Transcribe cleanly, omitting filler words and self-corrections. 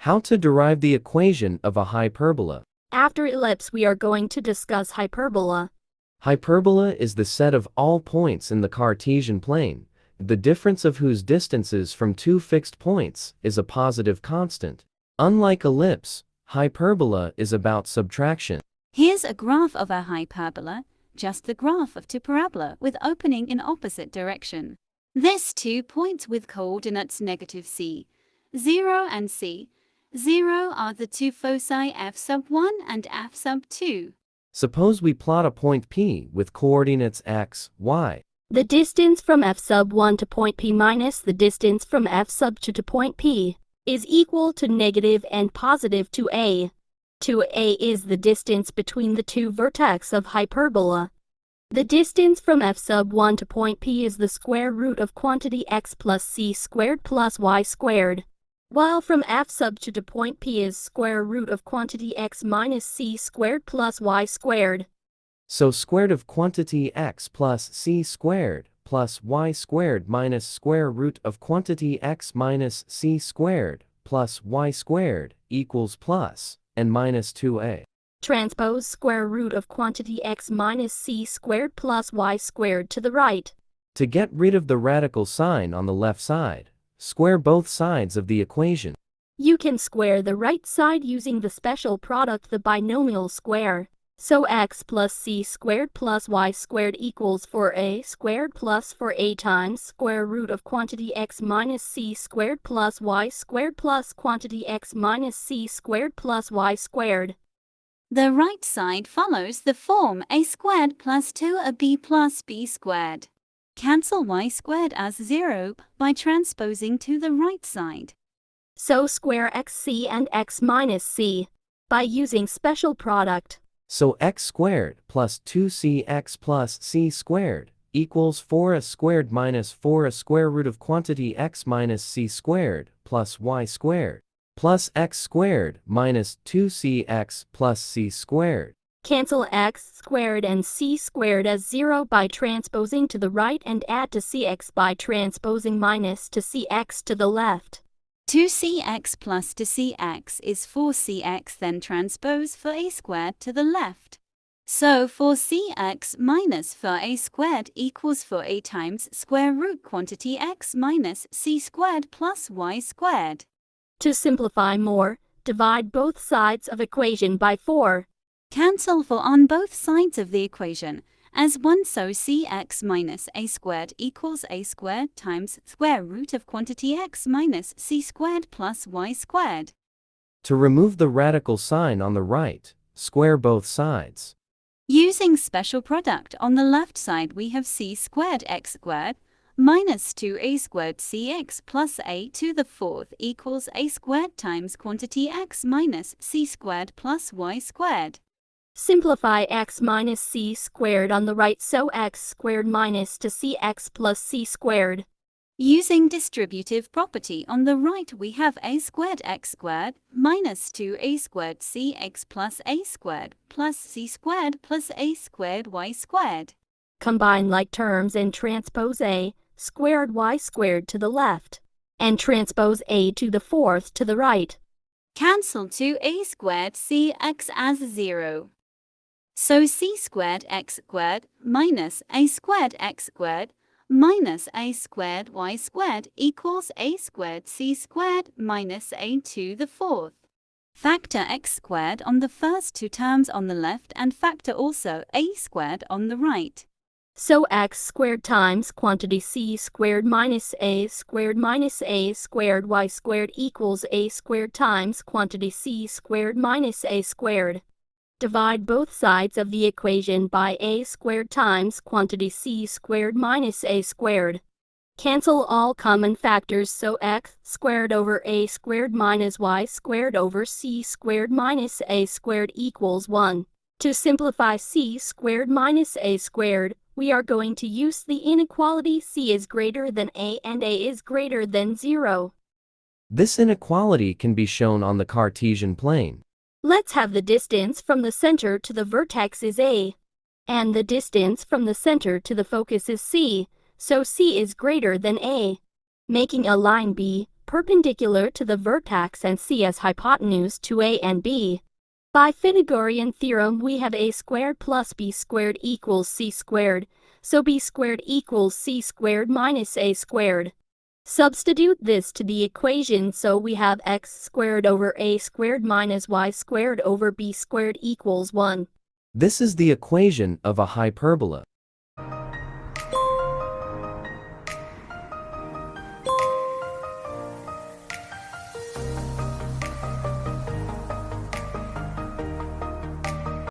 How to derive the equation of a hyperbola. After ellipse, we are going to discuss hyperbola. Hyperbola is the set of all points in the Cartesian plane, the difference of whose distances from two fixed points is a positive constant. Unlike ellipse, hyperbola is about subtraction. Here's a graph of a hyperbola, just the graph of two parabola with opening in opposite direction. There's 2 points with coordinates negative c, 0 and c. 0 are the two foci f sub 1 and f sub 2. Suppose we plot a point P with coordinates x, y. The distance from f sub 1 to point P minus the distance from f sub 2 to point P is equal to negative and positive 2a. 2a is the distance between the two vertex of hyperbola. The distance from f sub 1 to point P is the square root of quantity x plus c squared plus y squared, while from f sub 2 to point P is square root of quantity x minus c squared plus y squared. So square root of quantity x plus c squared plus y squared minus square root of quantity x minus c squared plus y squared equals plus and minus 2a. Transpose square root of quantity x minus c squared plus y squared to the right. To get rid of the radical sign on the left side, square both sides of the equation. You can square the right side using the special product, the binomial square. So x plus c squared plus y squared equals 4a squared plus 4a times square root of quantity x minus c squared plus y squared plus quantity x minus c squared plus y squared. The right side follows the form a squared plus 2ab plus b squared. Cancel y squared as 0 by transposing to the right side. So square xc and x minus c by using special product. So x squared plus 2cx plus c squared equals 4a squared minus 4a square root of quantity x minus c squared plus y squared plus x squared minus 2cx plus c squared. Cancel x squared and c squared as 0 by transposing to the right and add to cx by transposing minus to cx to the left. 2cx plus 2cx is 4cx, then transpose for a squared to the left. So 4cx minus 4a squared equals 4a times square root quantity x minus c squared plus y squared. To simplify more, divide both sides of equation by 4. Cancel 4 on both sides of the equation as 1, so cx minus a squared equals a squared times square root of quantity x minus c squared plus y squared. To remove the radical sign on the right, square both sides. Using special product on the left side, we have c squared x squared minus 2a squared cx plus a to the fourth equals a squared times quantity x minus c squared plus y squared. Simplify x minus c squared on the right, so x squared minus 2cx plus c squared. Using distributive property on the right, we have a squared x squared minus 2a squared cx plus a squared plus c squared plus a squared y squared. Combine like terms and transpose a squared y squared to the left, and transpose a to the fourth to the right. Cancel 2a squared cx as 0. So c squared x squared minus a squared x squared minus a squared y squared equals a squared c squared minus a to the fourth. Factor x squared on the first two terms on the left and factor also a squared on the right. So x squared times quantity c squared minus a squared y squared equals a squared times quantity c squared minus a squared. Divide both sides of the equation by a squared times quantity c squared minus a squared. Cancel all common factors, so x squared over a squared minus y squared over c squared minus a squared equals 1. To simplify c squared minus a squared, we are going to use the inequality c is greater than a and a is greater than 0. This inequality can be shown on the Cartesian plane. Let's have the distance from the center to the vertex is a, and the distance from the center to the focus is c, so c is greater than a. Making a line b, perpendicular to the vertex and C as hypotenuse to A and B. By Pythagorean theorem we have a squared plus b squared equals c squared, so b squared equals c squared minus a squared. Substitute this to the equation, so we have x squared over a squared minus y squared over b squared equals 1. This is the equation of a hyperbola.